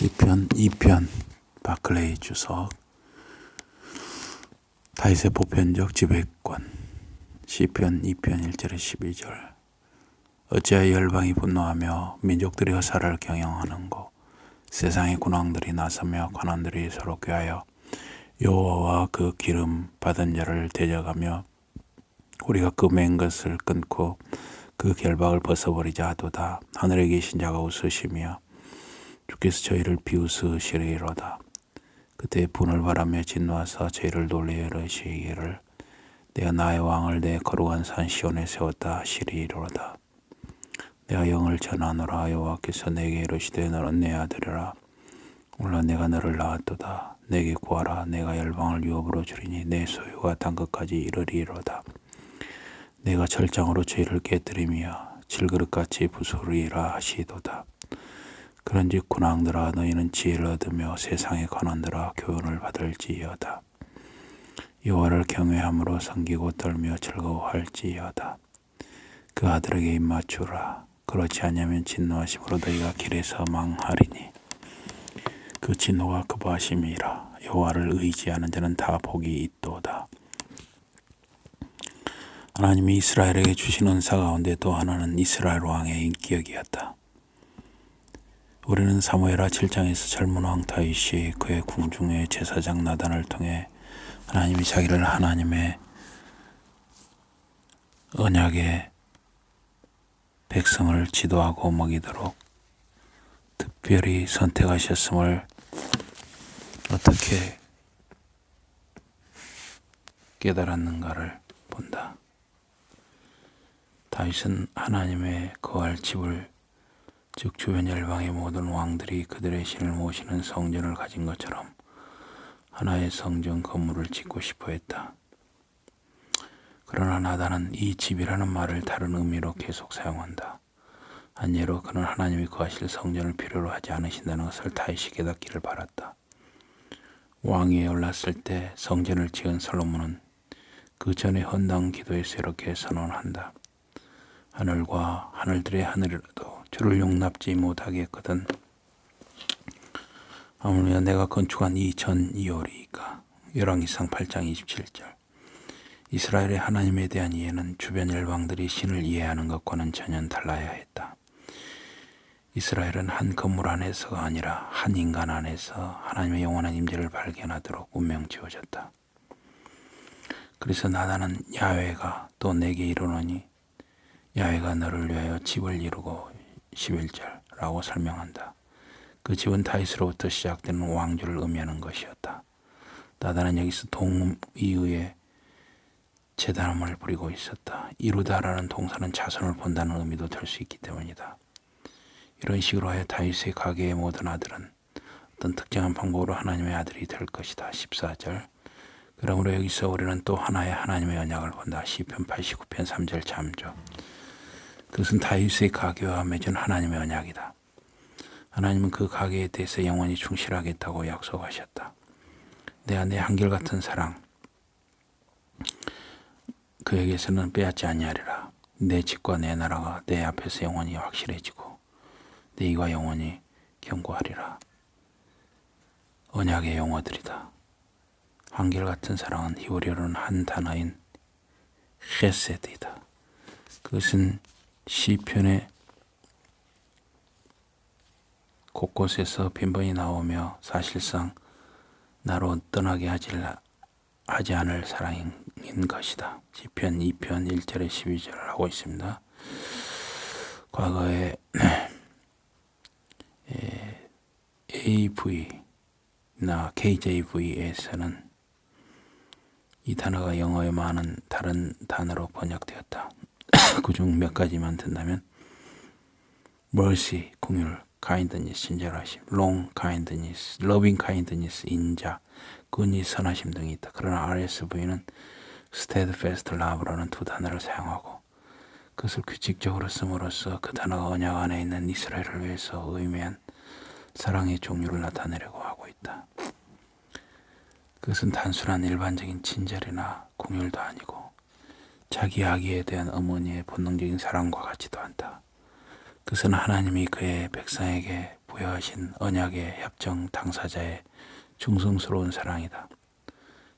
시편 2편 바클레이 주석 다윗의 보편적 지배권 시편 2편 1절에 12절 어찌하여 열방이 분노하며 민족들이 허사를 경영하는고 세상의 군왕들이 나서며 관원들이 서로 꾀하여 여호와와 그 기름 받은 자를 대적하며 우리가 그 맨 것을 끊고 그 결박을 벗어버리자 하도다. 하늘에 계신 자가 웃으시며 주께서 저희를 비웃으시리로다. 그때 분을 바라며 진노하사 저희를 놀리어 이르시기를 내가 나의 왕을 내 거룩한 산 시온에 세웠다 하시리로다. 내가 영을 전하노라. 여호와께서 내게 이르시되 너는 내 아들이라. 오늘 내가 너를 낳았도다. 내게 구하라. 내가 열방을 유업으로 주리니 내 소유가 땅끝까지 이르리로다. 내가 철장으로 죄를 깨뜨리며 질그릇같이 부수리라 하시도다. 그런즉 군왕들아 너희는 지혜를 얻으며 세상의 관원들아 교훈을 받을지어다. 여호와를 경외함으로 섬기고 떨며 즐거워할지어다. 그 아들에게 입맞추라. 그렇지 않으면 진노하심으로 너희가 길에서 망하리니 그 진노가 급하심이라. 여호와를 의지하는 자는 다 복이 있도다. 하나님이 이스라엘에게 주신 은사 가운데 또 하나는 이스라엘 왕의 인격이었다. 우리는 사무엘하 7장에서 젊은 왕 다윗이 그의 궁중의 제사장 나단을 통해 하나님이 자기를 하나님의 언약의 백성을 지도하고 먹이도록 특별히 선택하셨음을 어떻게 깨달았는가를 본다. 다윗은 하나님의 거할 집을 즉 주변 열방의 모든 왕들이 그들의 신을 모시는 성전을 가진 것처럼 하나의 성전 건물을 짓고 싶어 했다. 그러나 나단은 이 집이라는 말을 다른 의미로 계속 사용한다. 한 예로 그는 하나님이 거하실 성전을 필요로 하지 않으신다는 것을 다윗이 깨닫기를 바랐다. 왕위에 올랐을 때 성전을 지은 솔로몬은 그 전에 헌당 기도에서 이렇게 선언한다. 하늘과 하늘들의 하늘이라도 주를 용납지 못하겠거든. 하물며 내가 건축한 이 전 이오리이까. 열왕기상 8장 27절. 이스라엘의 하나님에 대한 이해는 주변 열방들이 신을 이해하는 것과는 전혀 달라야 했다. 이스라엘은 한 건물 안에서가 아니라 한 인간 안에서 하나님의 영원한 임재를 발견하도록 운명 지어졌다. 그래서 나단은 야훼가 또 내게 이르노니 야훼가 너를 위하여 집을 이루고 11절라고 설명한다. 그 집은 다윗으로부터 시작되는 왕조를 의미하는 것이었다. 나단은 여기서 동의의 재단함을 부리고 있었다. 이루다라는 동사는 자손을 본다는 의미도 될 수 있기 때문이다. 이런 식으로 하여 다윗의 가계의 모든 아들은 어떤 특정한 방법으로 하나님의 아들이 될 것이다. 14절. 그러므로 여기서 우리는 또 하나의 하나님의 언약을 본다. 시편 89편 3절 참조. 그것은 다윗의 가계와 맺은 하나님의 언약이다. 하나님은 그 가계에 대해서 영원히 충실하겠다고 약속하셨다. 내가 내 한결같은 사랑 그에게서는 빼앗지 아니하리라. 내 집과 내 나라가 내 앞에서 영원히 확실해지고 내 이가 영원히 견고하리라. 언약의 용어들이다. 한결같은 사랑은 히브리어로는 한 단어인 헤세드이다. 그것은 시편의 곳곳에서 빈번히 나오며 사실상 나로 떠나게 하지 않을 사랑인 것이다. 시편 2편 1절에 12절을 하고 있습니다. 과거에 AV나 KJV에서는 이 단어가 영어의 많은 다른 단어로 번역되었다. 그중 몇 가지만 든다면 mercy, 긍휼, kindness, 친절하심, long kindness, loving kindness, 인자, 근이 선하심 등이 있다. 그러나 RSV는 steadfast love라는 두 단어를 사용하고 그것을 규칙적으로 씀으로써 그 단어가 언약 안에 있는 이스라엘을 위해서 의미한 사랑의 종류를 나타내려고 하고 있다. 그것은 단순한 일반적인 친절이나 긍휼도 아니고 자기 아기에 대한 어머니의 본능적인 사랑과 같지도 않다. 그것은 하나님이 그의 백성에게 부여하신 언약의 협정 당사자의 충성스러운 사랑이다.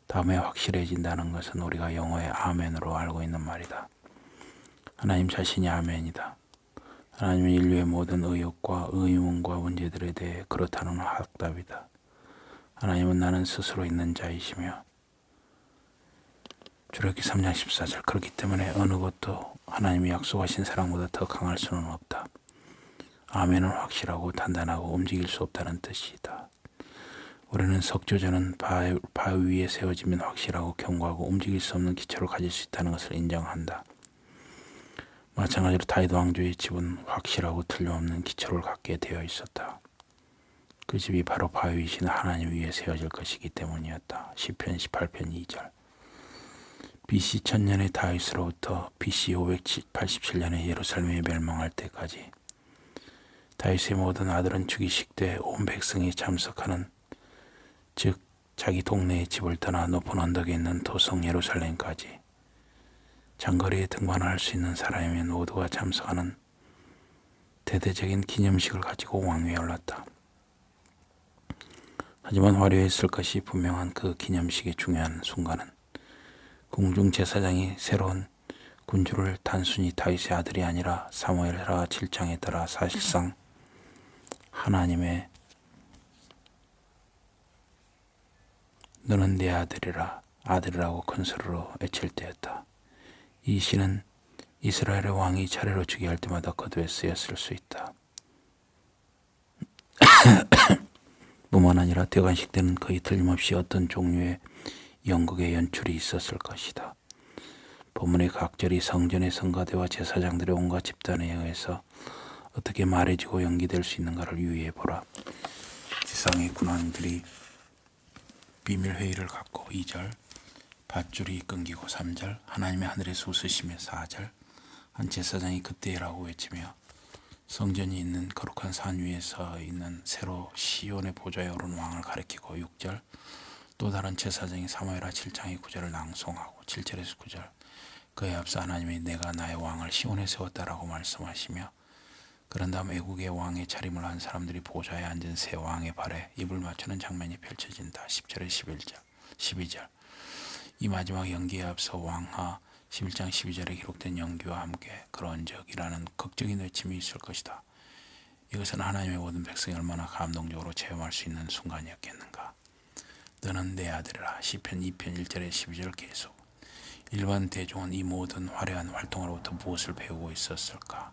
다음에 확실해진다는 것은 우리가 영어의 아멘으로 알고 있는 말이다. 하나님 자신이 아멘이다. 하나님은 인류의 모든 의혹과 의문과 문제들에 대해 그렇다는 확답이다. 하나님은 나는 스스로 있는 자이시며 출애굽기 3장 14절 그렇기 때문에 어느 것도 하나님이 약속하신 사랑보다 더 강할 수는 없다. 아멘은 확실하고 단단하고 움직일 수 없다는 뜻이다. 우리는 석조전은 바위 위에 세워지면 확실하고 견고하고 움직일 수 없는 기초를 가질 수 있다는 것을 인정한다. 마찬가지로 다윗 왕조의 집은 확실하고 틀림없는 기초를 갖게 되어 있었다. 그 집이 바로 바위이신 하나님 위에 세워질 것이기 때문이었다. 시편 18편 2절. BC 1000년의 다윗으로부터 BC 587년의 예루살렘이 멸망할 때까지 다윗의 모든 아들은 죽이식 때 온 백성이 참석하는 즉 자기 동네의 집을 떠나 높은 언덕에 있는 토성 예루살렘까지 장거리에 등반을 할 수 있는 사람이면 모두가 참석하는 대대적인 기념식을 가지고 왕위에 올랐다. 하지만 화려했을 것이 분명한 그 기념식의 중요한 순간은 공중제사장이 새로운 군주를 단순히 다윗의 아들이 아니라 사무엘하 7장에 따라 사실상 하나님의 너는 내 아들이라고 큰 소리로 외칠 때였다. 이 시는 이스라엘의 왕이 차례로 즉위할 때마다 거두에 쓰였을 수 있다. 뿐만 아니라 대관식 때는 거의 틀림없이 어떤 종류의 연극의 연출이 있었을 것이다. 본문의 각 절이 성전의 성가대와 제사장들의 온갖 집단에 의해서 어떻게 말해지고 연기될 수 있는가를 유의해 보라. 지상의 군왕들이 비밀회의를 갖고 2절, 밧줄이 끊기고 3절, 하나님의 하늘에서 웃으시며 4절, 한 제사장이 그때라고 외치며 성전이 있는 거룩한 산 위에 서 있는 새로 시온의 보좌에 오른 왕을 가리키고 6절, 또 다른 제사장이 사무엘하 7장의 9절을 낭송하고 7절에서 9절, 그에 앞서 하나님이 내가 나의 왕을 시온에 세웠다라고 말씀하시며 그런 다음 애국의 왕의 차림을 한 사람들이 보좌에 앉은 새 왕의 발에 입을 맞추는 장면이 펼쳐진다. 10절에서 12절. 이 마지막 연기에 앞서 왕하 11장 12절에 기록된 연기와 함께 그런적이라는 극적인 외침이 있을 것이다. 이것은 하나님의 모든 백성이 얼마나 감동적으로 체험할 수 있는 순간이었겠는가. 너는 내 아들이라. 시편 2편 1절에 12절 계속. 일반 대중은 이 모든 화려한 활동으로부터 무엇을 배우고 있었을까?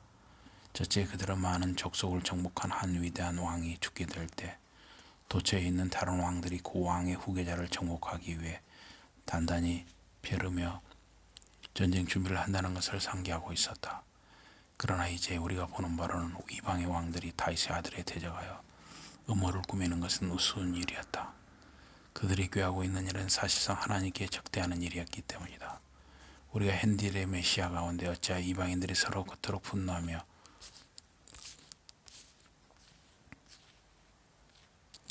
첫째, 그들은 많은 족속을 정복한 한 위대한 왕이 죽게 될 때 도처에 있는 다른 왕들이 그 왕의 후계자를 정복하기 위해 단단히 벼르며 전쟁 준비를 한다는 것을 상기하고 있었다. 그러나 이제 우리가 보는 바로는 이방의 왕들이 다윗의 아들에 대적하여 음모를 꾸미는 것은 우스운 일이었다. 그들이 꾀하고 있는 일은 사실상 하나님께 적대하는 일이었기 때문이다. 우리가 헨딜의 메시아 가운데 어찌하여 이방인들이 서로 그토록 분노하며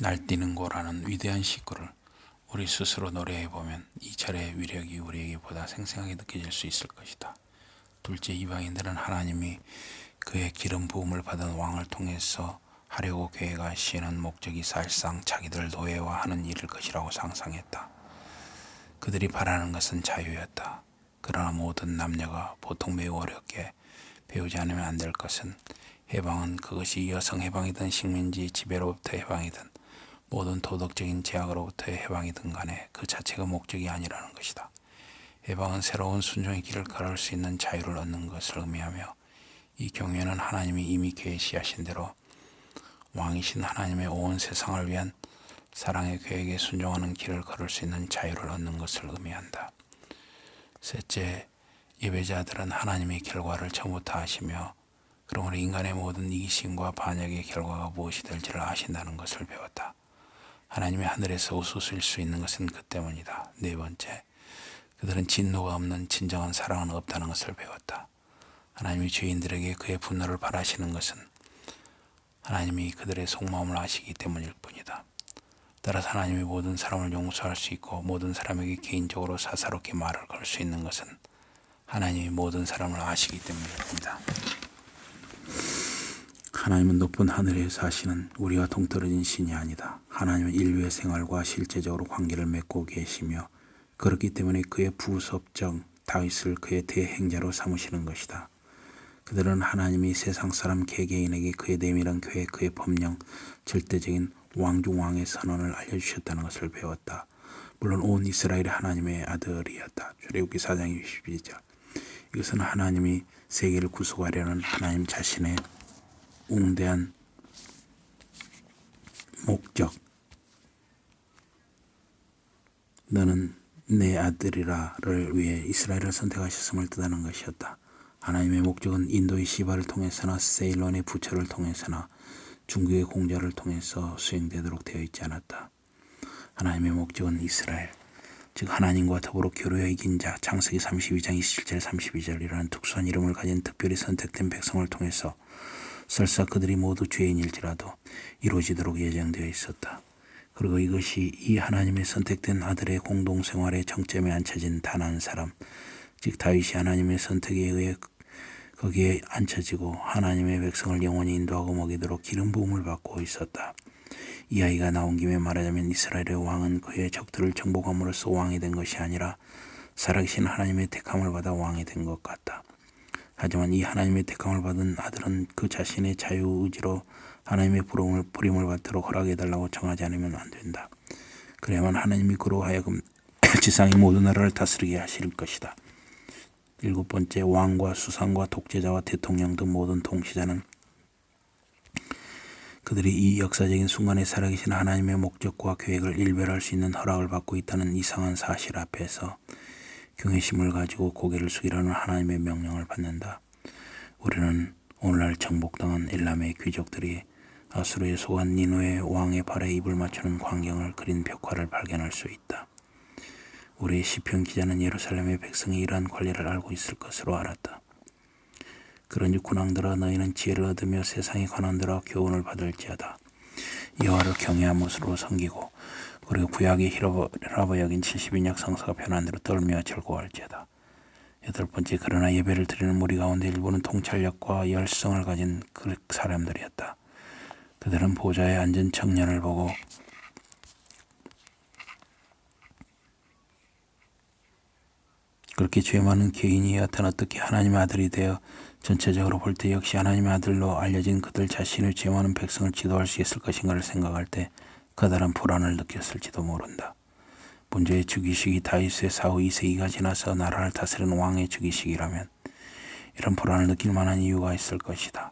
날뛰는 고라는 위대한 시구를 우리 스스로 노래해보면 이 절의 위력이 우리에게 보다 생생하게 느껴질 수 있을 것이다. 둘째, 이방인들은 하나님이 그의 기름 부음을 받은 왕을 통해서 하려고 계획하시는 목적이 사실상 자기들 노예화하는 일일 것이라고 상상했다. 그들이 바라는 것은 자유였다. 그러나 모든 남녀가 보통 매우 어렵게 배우지 않으면 안 될 것은 해방은 그것이 여성 해방이든 식민지 지배로부터 해방이든 모든 도덕적인 제약으로부터의 해방이든 간에 그 자체가 목적이 아니라는 것이다. 해방은 새로운 순종의 길을 걸을 수 있는 자유를 얻는 것을 의미하며 이 경우에는 하나님이 이미 계시하신 대로 왕이신 하나님의 온 세상을 위한 사랑의 계획에 순종하는 길을 걸을 수 있는 자유를 얻는 것을 의미한다. 셋째, 예배자들은 하나님의 결과를 처음부터 아시며 그러므로 인간의 모든 이기심과 반역의 결과가 무엇이 될지를 아신다는 것을 배웠다. 하나님의 하늘에서 웃으실 수 있는 것은 그 때문이다. 네 번째, 그들은 진노가 없는 진정한 사랑은 없다는 것을 배웠다. 하나님이 죄인들에게 그의 분노를 바라시는 것은 하나님이 그들의 속마음을 아시기 때문일 뿐이다. 따라서 하나님이 모든 사람을 용서할 수 있고 모든 사람에게 개인적으로 사사롭게 말을 걸 수 있는 것은 하나님이 모든 사람을 아시기 때문일 뿐이다. 하나님은 높은 하늘에 사시는 우리와 동떨어진 신이 아니다. 하나님은 인류의 생활과 실제적으로 관계를 맺고 계시며 그렇기 때문에 그의 부속정 다윗을 그의 대행자로 삼으시는 것이다. 그들은 하나님이 세상 사람 개개인에게 그의 내밀한 계획, 그의 법령, 절대적인 왕중왕의 선언을 알려주셨다는 것을 배웠다. 물론 온 이스라엘이 하나님의 아들이었다. 출애굽기 4장 22절. 이것은 하나님이 세계를 구속하려는 하나님 자신의 웅대한 목적, 너는 내 아들이라를 위해 이스라엘을 선택하셨음을 뜻하는 것이었다. 하나님의 목적은 인도의 시바를 통해서나 세일론의 부처를 통해서나 중국의 공자를 통해서 수행되도록 되어 있지 않았다. 하나님의 목적은 이스라엘, 즉 하나님과 더불어 교류에 이긴 자, 창세기 32장 27절 32절이라는 특수한 이름을 가진 특별히 선택된 백성을 통해서 설사 그들이 모두 죄인일지라도 이루어지도록 예정되어 있었다. 그리고 이것이 이 하나님의 선택된 아들의 공동생활의 정점에 앉혀진 단 한 사람, 즉 다윗이 하나님의 선택에 의해 거기에 앉혀지고 하나님의 백성을 영원히 인도하고 먹이도록 기름 부음을 받고 있었다. 이 아이가 나온 김에 말하자면 이스라엘의 왕은 그의 적들을 정복함으로써 왕이 된 것이 아니라 살아계신 하나님의 택함을 받아 왕이 된 것 같다. 하지만 이 하나님의 택함을 받은 아들은 그 자신의 자유의지로 하나님의 부름을 받도록 허락해달라고 정하지 않으면 안 된다. 그래야만 하나님이 그로 하여금 지상의 모든 나라를 다스리게 하실 것이다. 7번째, 왕과 수상과 독재자와 대통령 등 모든 통치자는 그들이 이 역사적인 순간에 살아계신 하나님의 목적과 계획을 일별할 수 있는 허락을 받고 있다는 이상한 사실 앞에서 경외심을 가지고 고개를 숙이라는 하나님의 명령을 받는다. 우리는 오늘날 정복당한 엘람의 귀족들이 아수르에 속한 니누의 왕의 발에 입을 맞추는 광경을 그린 벽화를 발견할 수 있다. 우리의 시편 기자는 예루살렘의 백성이 이러한 관리를 알고 있을 것으로 알았다. 그런즉 군왕들아 너희는 지혜를 얻으며 세상의 관원들아 교훈을 받을지어다. 여호와를 경외함으로 섬기고 그리고 구약의 히라버 여긴 70인약 성서가 편한 대로 떨며 절고할지어다. 8번째, 그러나 예배를 드리는 무리 가운데 일부는 통찰력과 열성을 가진 그 사람들이었다. 그들은 보좌에 앉은 청년을 보고 그렇게 죄 많은 개인이 여하튼 어떻게 하나님의 아들이 되어 전체적으로 볼 때 역시 하나님의 아들로 알려진 그들 자신의 죄 많은 백성을 지도할 수 있을 것인가를 생각할 때 커다란 불안을 느꼈을지도 모른다. 문제의 즉위식이 다윗의 사후 2세기가 지나서 나라를 다스리는 왕의 즉위식이라면 이런 불안을 느낄 만한 이유가 있을 것이다.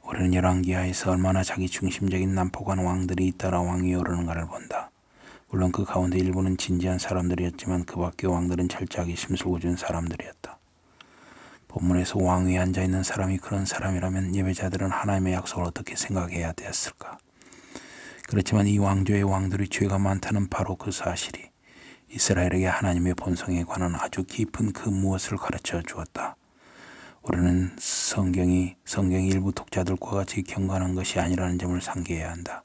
우리는 열왕기하에서 얼마나 자기 중심적인 난폭한 왕들이 잇따라 왕위에 오르는가를 본다. 물론 그 가운데 일부는 진지한 사람들이었지만 그 밖의 왕들은 철저하게 심술궂은 사람들이었다. 본문에서 왕위에 앉아있는 사람이 그런 사람이라면 예배자들은 하나님의 약속을 어떻게 생각해야 되었을까? 그렇지만 이 왕조의 왕들이 죄가 많다는 바로 그 사실이 이스라엘에게 하나님의 본성에 관한 아주 깊은 그 무엇을 가르쳐 주었다. 우리는 성경이 일부 독자들과 같이 경건한 것이 아니라는 점을 상기해야 한다.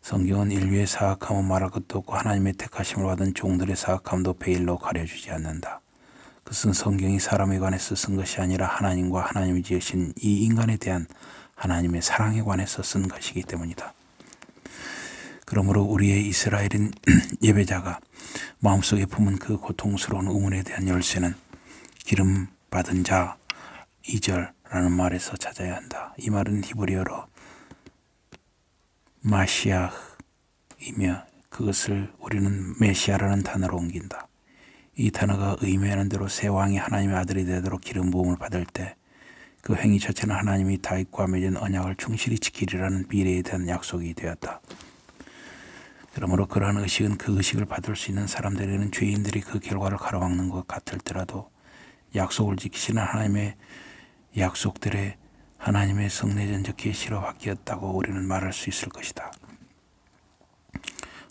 성경은 인류의 사악함은 말할 것도 없고 하나님의 택하심을 받은 종들의 사악함도 베일로 가려주지 않는다. 그것은 성경이 사람에 관해서 쓴 것이 아니라 하나님과 하나님이 지으신 이 인간에 대한 하나님의 사랑에 관해서 쓴 것이기 때문이다. 그러므로 우리의 이스라엘인 예배자가 마음속에 품은 그 고통스러운 의문에 대한 열쇠는 기름 받은 자 2절라는 말에서 찾아야 한다. 이 말은 히브리어로 마시아흐이며 그것을 우리는 메시아라는 단어로 옮긴다. 이 단어가 의미하는 대로 새 왕이 하나님의 아들이 되도록 기름 부음을 받을 때 그 행위 자체는 하나님이 다윗과 맺은 언약을 충실히 지키리라는 미래에 대한 약속이 되었다. 그러므로 그러한 의식은 그 의식을 받을 수 있는 사람들에게는 죄인들이 그 결과를 가로막는 것 같을지라도 약속을 지키시는 하나님의 약속들의 하나님의 성내전적 계시로 바뀌었다고 우리는 말할 수 있을 것이다.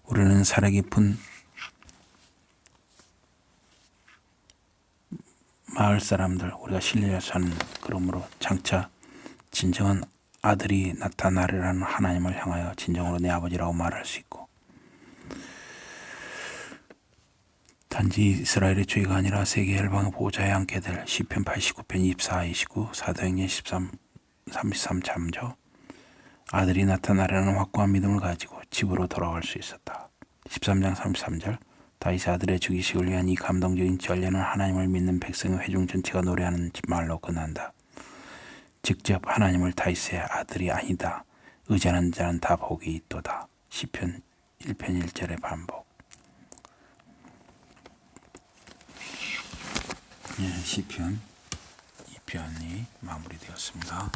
우리는 살아 깊은 마을 사람들, 우리가 신뢰할 수 하는 그러므로 장차 진정한 아들이 나타나리라는 하나님을 향하여 진정으로 내 아버지라고 말할 수 있고, 단지 이스라엘의 죄가 아니라 세계 열방의 보호자에 앉게 될 시편 89편 24, 29, 사도행전 13, 33참조. 아들이 나타나려는 확고한 믿음을 가지고 집으로 돌아갈 수 있었다. 13장 33절. 다윗의 아들의 죽이식을 위한 이 감동적인 전례는 하나님을 믿는 백성의 회중 전체가 노래하는 말로 끝난다. 직접 하나님을 다윗의 아들이 아니다. 의지하는 자는 다 복이 있도다. 시편 1편 1절의 반복. 시편 2편이 마무리되었습니다.